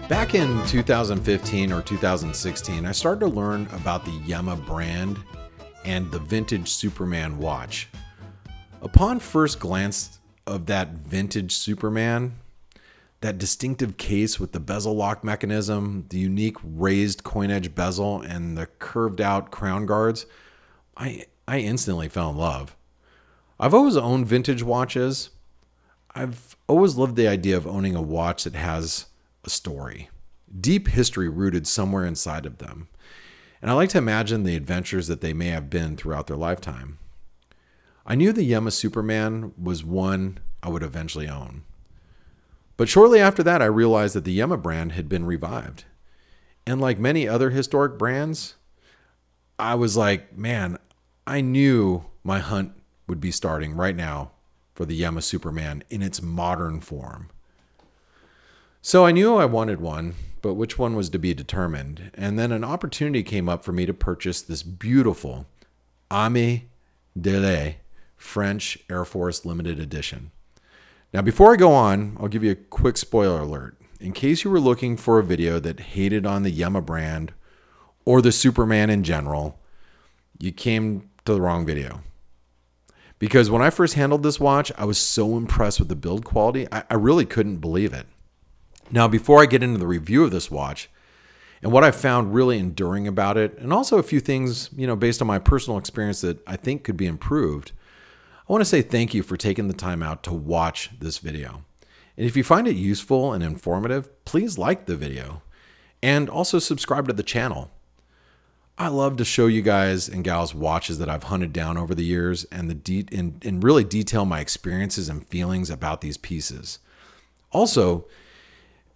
Back in 2015 or 2016, I started to learn about the Yema brand and the vintage Superman watch. Upon first glance of that vintage Superman, that distinctive case with the bezel lock mechanism, the unique raised coin edge bezel, and the curved out crown guards, I instantly fell in love. I've always owned vintage watches. I've always loved the idea of owning a watch that has a story, deep history rooted somewhere inside of them. And I like to imagine the adventures that they may have been throughout their lifetime. I knew the Yema Superman was one I would eventually own. But shortly after that, I realized that the Yema brand had been revived. And like many other historic brands, I was like, man, I knew my hunt would be starting right now for the Yema Superman in its modern form. So I knew I wanted one, but which one was to be determined. And then an opportunity came up for me to purchase this beautiful Armee de l'air French Air Force limited edition. Now, before I go on, I'll give you a quick spoiler alert. In case you were looking for a video that hated on the Yema brand or the Superman in general, you came to the wrong video. Because when I first handled this watch, I was so impressed with the build quality, I really couldn't believe it. Now, before I get into the review of this watch and what I found really enduring about it, and also a few things, based on my personal experience that I think could be improved, I want to say thank you for taking the time out to watch this video. And if you find it useful and informative, please like the video and also subscribe to the channel. I love to show you guys and gals watches that I've hunted down over the years and really detail my experiences and feelings about these pieces. Also,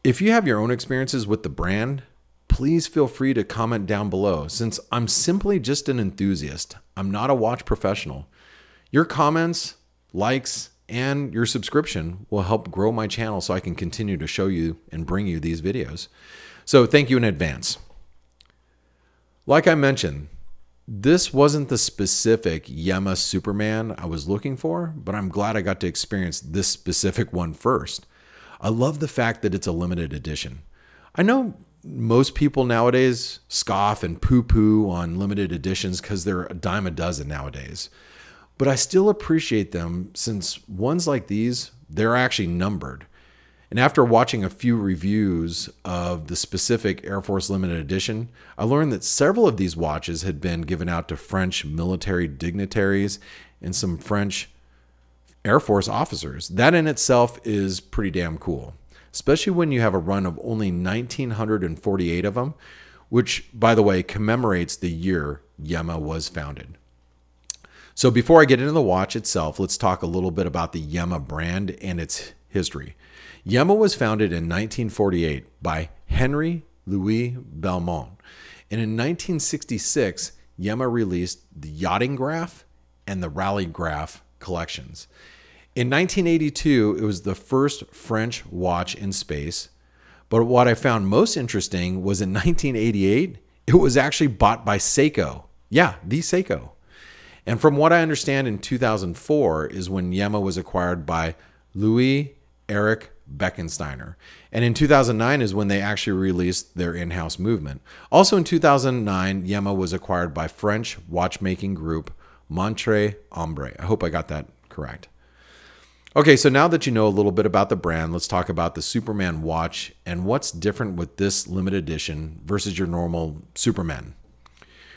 if you have your own experiences with the brand, please feel free to comment down below. Since I'm simply just an enthusiast, I'm not a watch professional. Your comments, likes, and your subscription will help grow my channel so I can continue to show you and bring you these videos. So thank you in advance. Like I mentioned, this wasn't the specific Yema Superman I was looking for, but I'm glad I got to experience this specific one first. I love the fact that it's a limited edition. I know most people nowadays scoff and poo-poo on limited editions because they're a dime a dozen nowadays. But I still appreciate them since ones like these, they're actually numbered. And after watching a few reviews of the specific Air Force Limited Edition, I learned that several of these watches had been given out to French military dignitaries and some French Air Force officers. That in itself is pretty damn cool, especially when you have a run of only 1,948 of them, which, by the way, commemorates the year Yema was founded. So before I get into the watch itself, let's talk a little bit about the Yema brand and its history. Yema was founded in 1948 by Henry Louis Belmont. And in 1966, Yema released the Yachting Graph and the Rally Graph collections. In 1982, it was the first French watch in space. But what I found most interesting was in 1988, it was actually bought by Seiko. Yeah, the Seiko. And from what I understand, in 2004 is when Yema was acquired by Louis Eric Beckensteiner. And in 2009 is when they actually released their in-house movement. Also in 2009, Yema was acquired by French watchmaking group Montre Ombre. I hope I got that correct. Okay, so now that you know a little bit about the brand, let's talk about the Superman watch and what's different with this limited edition versus your normal Superman.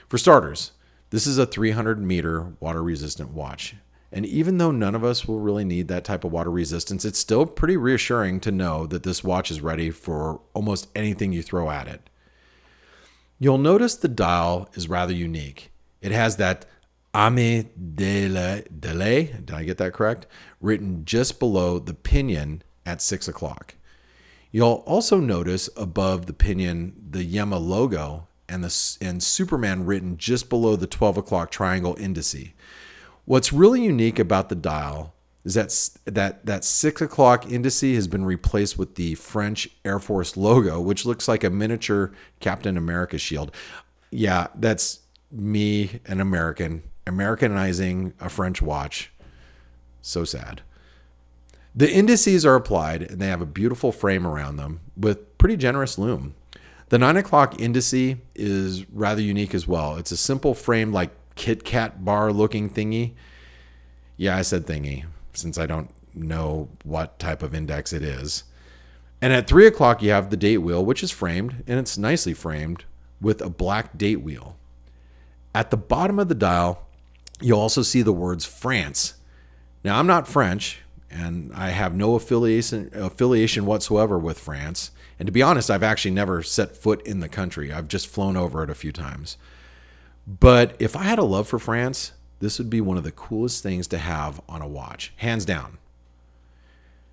For starters, this is a 300-meter water-resistant watch. And even though none of us will really need that type of water resistance, it's still pretty reassuring to know that this watch is ready for almost anything you throw at it. You'll notice the dial is rather unique. It has that Armee de l'air, did I get that correct? Written just below the pinion at 6 o'clock. You'll also notice above the pinion the Yema logo and Superman written just below the 12 o'clock triangle indice. What's really unique about the dial is that 6 o'clock indice has been replaced with the French Air Force logo, which looks like a miniature Captain America shield. Yeah, that's me, an American, Americanizing a French watch. So sad. The indices are applied and they have a beautiful frame around them with pretty generous lume. The 9 o'clock indice is rather unique as well. It's a simple frame like Kit Kat bar looking thingy. Yeah, I said thingy since I don't know what type of index it is. And at 3 o'clock you have the date wheel, which is framed, and it's nicely framed with a black date wheel. At the bottom of the dial, you'll also see the words France. Now, I'm not French, and I have no affiliation whatsoever with France. And to be honest, I've actually never set foot in the country. I've just flown over it a few times. But if I had a love for France, this would be one of the coolest things to have on a watch, hands down.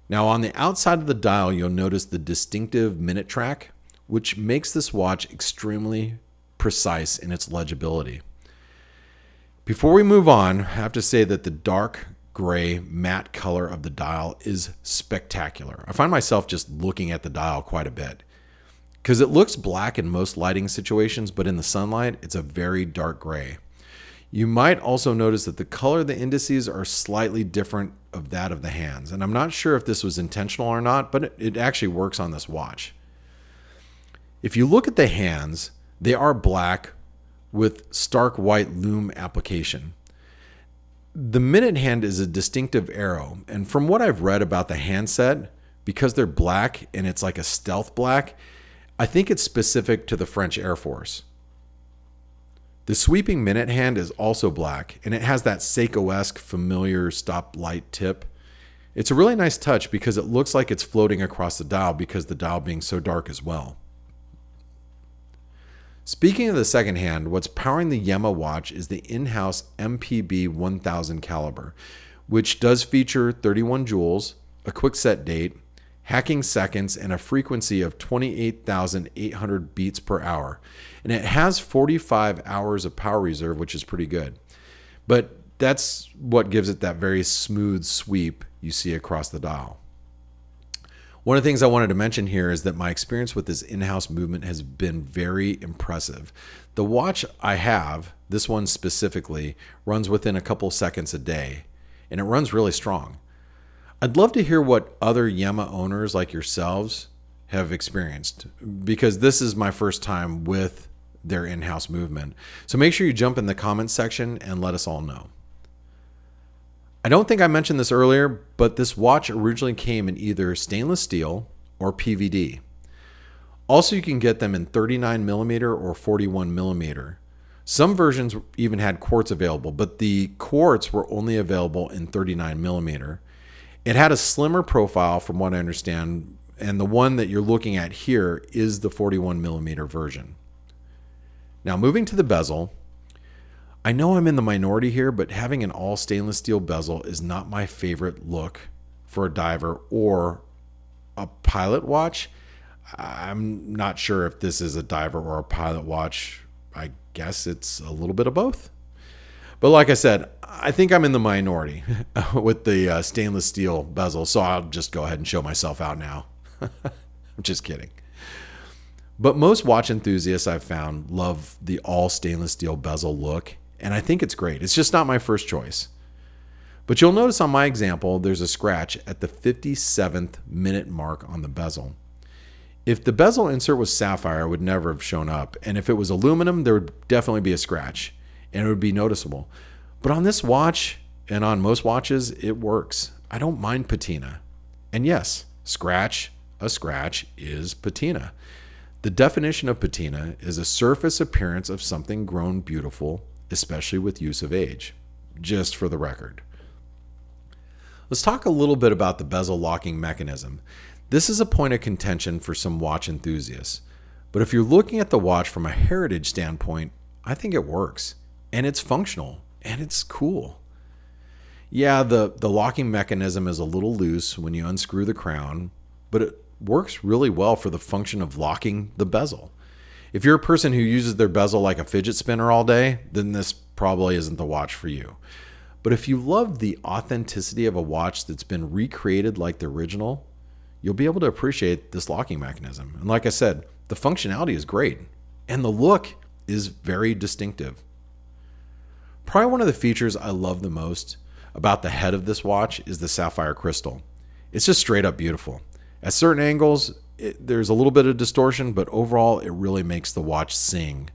Now, on the outside of the dial, you'll notice the distinctive minute track, which makes this watch extremely precise in its legibility. Before we move on, I have to say that the dark gray matte color of the dial is spectacular. I find myself just looking at the dial quite a bit because it looks black in most lighting situations, but in the sunlight, it's a very dark gray. You might also notice that the color of the indices are slightly different of that of the hands, and I'm not sure if this was intentional or not, but it actually works on this watch. If you look at the hands, they are black with stark white lume application. The minute hand is a distinctive arrow, and from what I've read about the handset, because they're black and it's like a stealth black, I think it's specific to the French Air Force. The sweeping minute hand is also black, and it has that Seiko-esque familiar stoplight tip. It's a really nice touch because it looks like it's floating across the dial because the dial being so dark as well. Speaking of the second hand, what's powering the Yema watch is the in-house MPB 1000 caliber, which does feature 31 joules, a quick set date, hacking seconds, and a frequency of 28,800 beats per hour. And it has 45 hours of power reserve, which is pretty good. But that's what gives it that very smooth sweep you see across the dial. One of the things I wanted to mention here is that my experience with this in-house movement has been very impressive. The watch I have, this one specifically, runs within a couple seconds a day, and it runs really strong. I'd love to hear what other Yema owners like yourselves have experienced, because this is my first time with their in-house movement. So make sure you jump in the comments section and let us all know. I don't think I mentioned this earlier, but this watch originally came in either stainless steel or PVD. Also, you can get them in 39mm or 41mm. Some versions even had quartz available, but the quartz were only available in 39mm. It had a slimmer profile from what I understand, and the one that you're looking at here is the 41mm version. Now, moving to the bezel, I know I'm in the minority here, but having an all stainless steel bezel is not my favorite look for a diver or a pilot watch. I'm not sure if this is a diver or a pilot watch. I guess it's a little bit of both. But like I said, I think I'm in the minority with the stainless steel bezel, so I'll just go ahead and show myself out now. I'm just kidding. But most watch enthusiasts I've found love the all stainless steel bezel look, and I think it's great. It's just not my first choice. But you'll notice on my example, there's a scratch at the 57th minute mark on the bezel. If the bezel insert was sapphire, it would never have shown up. And if it was aluminum, there would definitely be a scratch, and it would be noticeable. But on this watch, and on most watches, it works. I don't mind patina. And yes, a scratch is patina. The definition of patina is a surface appearance of something grown beautiful, especially with use of age, just for the record. Let's talk a little bit about the bezel locking mechanism. This is a point of contention for some watch enthusiasts, but if you're looking at the watch from a heritage standpoint, I think it works, and it's functional, and it's cool. Yeah, the locking mechanism is a little loose when you unscrew the crown, but it works really well for the function of locking the bezel. If you're a person who uses their bezel like a fidget spinner all day, then this probably isn't the watch for you. But if you love the authenticity of a watch that's been recreated like the original, you'll be able to appreciate this locking mechanism. And like I said, the functionality is great, and the look is very distinctive. Probably one of the features I love the most about the head of this watch is the sapphire crystal. It's just straight up beautiful. At certain angles, there's a little bit of distortion, but overall, it really makes the watch sing.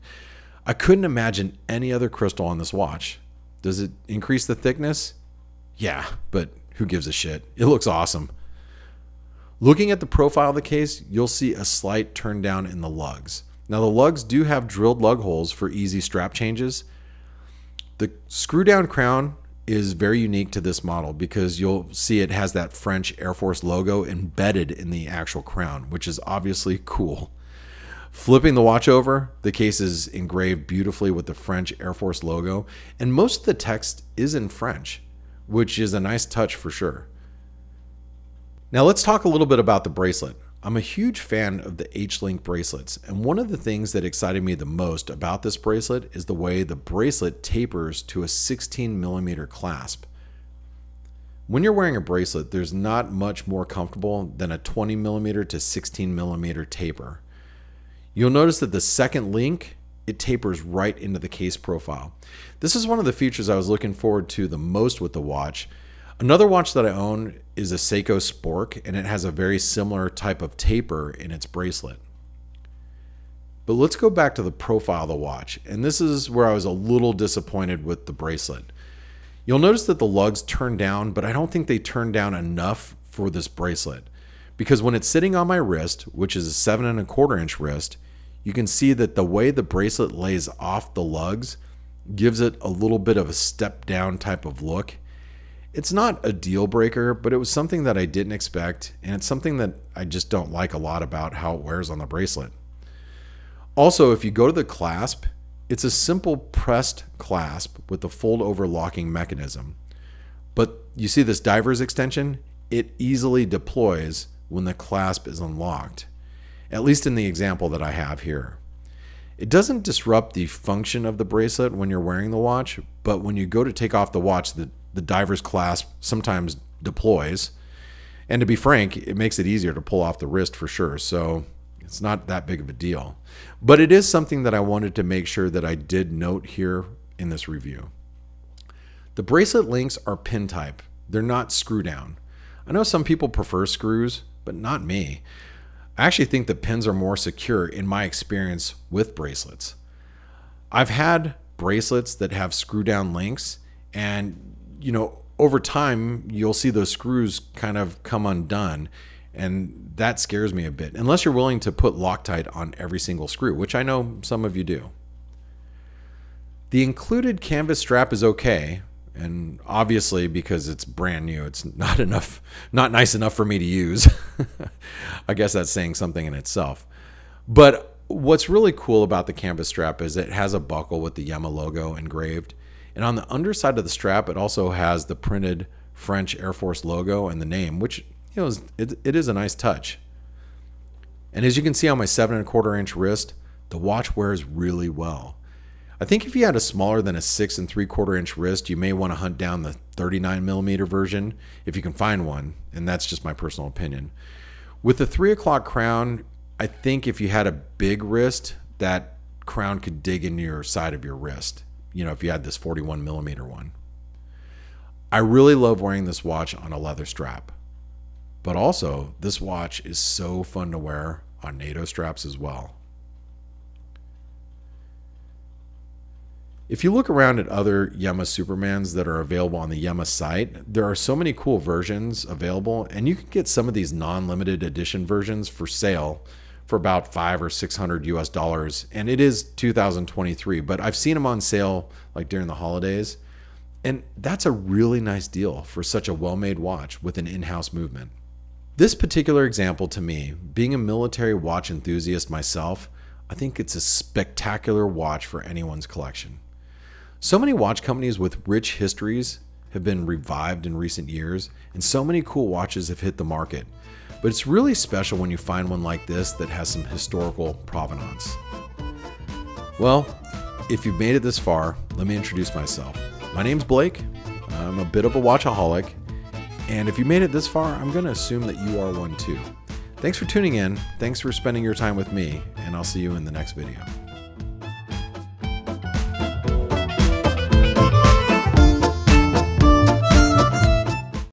I couldn't imagine any other crystal on this watch. Does it increase the thickness? Yeah, but who gives a shit? It looks awesome. Looking at the profile of the case, you'll see a slight turn down in the lugs. Now the lugs do have drilled lug holes for easy strap changes. The screw down crown is very unique to this model because you'll see it has that French Air Force logo embedded in the actual crown, which is obviously cool. Flipping the watch over, the case is engraved beautifully with the French Air Force logo, and most of the text is in French, which is a nice touch for sure. Now let's talk a little bit about the bracelet. I'm a huge fan of the H-Link bracelets, and one of the things that excited me the most about this bracelet is the way the bracelet tapers to a 16mm clasp. When you're wearing a bracelet, there's not much more comfortable than a 20mm to 16mm taper. You'll notice that the second link, it tapers right into the case profile. This is one of the features I was looking forward to the most with the watch. Another watch that I own is a Seiko Spork, and it has a very similar type of taper in its bracelet. But let's go back to the profile of the watch, and this is where I was a little disappointed with the bracelet. You'll notice that the lugs turn down, but I don't think they turn down enough for this bracelet, because when it's sitting on my wrist, which is a 7 1/4 inch wrist, you can see that the way the bracelet lays off the lugs gives it a little bit of a step down type of look. It's not a deal breaker, but it was something that I didn't expect, and it's something that I just don't like a lot about how it wears on the bracelet. Also, if you go to the clasp, it's a simple pressed clasp with the fold over locking mechanism. But you see this diver's extension? It easily deploys when the clasp is unlocked, at least in the example that I have here. It doesn't disrupt the function of the bracelet when you're wearing the watch, but when you go to take off the watch, the diver's clasp sometimes deploys. And to be frank, it makes it easier to pull off the wrist for sure. So it's not that big of a deal. But it is something that I wanted to make sure that I did note here in this review. The bracelet links are pin type. They're not screw down. I know some people prefer screws, but not me. I actually think the pins are more secure in my experience with bracelets. I've had bracelets that have screw down links, and over time, you'll see those screws kind of come undone, and that scares me a bit, unless you're willing to put Loctite on every single screw, which I know some of you do. The included canvas strap is okay, and obviously because it's brand new, it's not nice enough for me to use. I guess that's saying something in itself. But what's really cool about the canvas strap is it has a buckle with the Yema logo engraved. And on the underside of the strap, it also has the printed French Air Force logo and the name, which it is a nice touch. And as you can see on my 7 1/4 inch wrist, the watch wears really well. I think if you had a smaller than a 6 3/4 inch wrist, you may want to hunt down the 39mm version if you can find one, and that's just my personal opinion. With the 3 o'clock crown, I think if you had a big wrist, that crown could dig into your side of your wrist. If you had this 41mm one. I really love wearing this watch on a leather strap. But also, this watch is so fun to wear on NATO straps as well. If you look around at other Yema Supermans that are available on the Yema site, there are so many cool versions available, and you can get some of these non-limited edition versions for sale for about $500 or $600 US, and it is 2023, but I've seen them on sale like during the holidays, and that's a really nice deal for such a well-made watch with an in-house movement. This particular example, to me, being a military watch enthusiast myself, I think it's a spectacular watch for anyone's collection. So many watch companies with rich histories have been revived in recent years, and so many cool watches have hit the market. But it's really special when you find one like this that has some historical provenance. Well, if you've made it this far, let me introduce myself. My name's Blake. I'm a bit of a watchaholic. And if you made it this far, I'm going to assume that you are one too. Thanks for tuning in. Thanks for spending your time with me, and I'll see you in the next video.